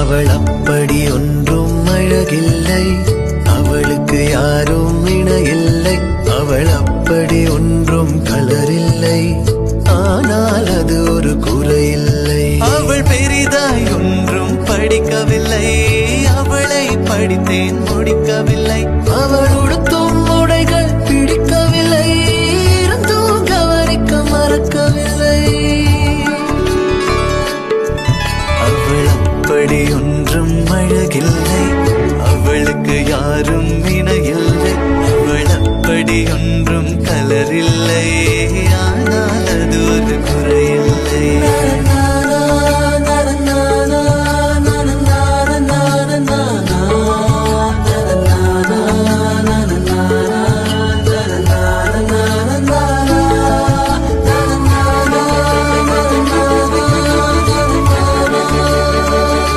அவள் அப்படி ஒன்றும் அழகில்லை, அவளுக்கு யாரும் இணையில்லை. அவள் அப்படி ஒன்றும் கலரில்லை, ஆனால் அது ஒரு குறையில்லை. அவள் பெரிதாய் ஒன்றும் படிக்கவில்லை, அவளை படித்தேன் முடிக்கவில்லை. அவள் உடுத்தும் உடைகள் பிடிக்கவில்லை, இருந்தும் கவனிக்க மறக்கவில்லை. அவள் அப்படி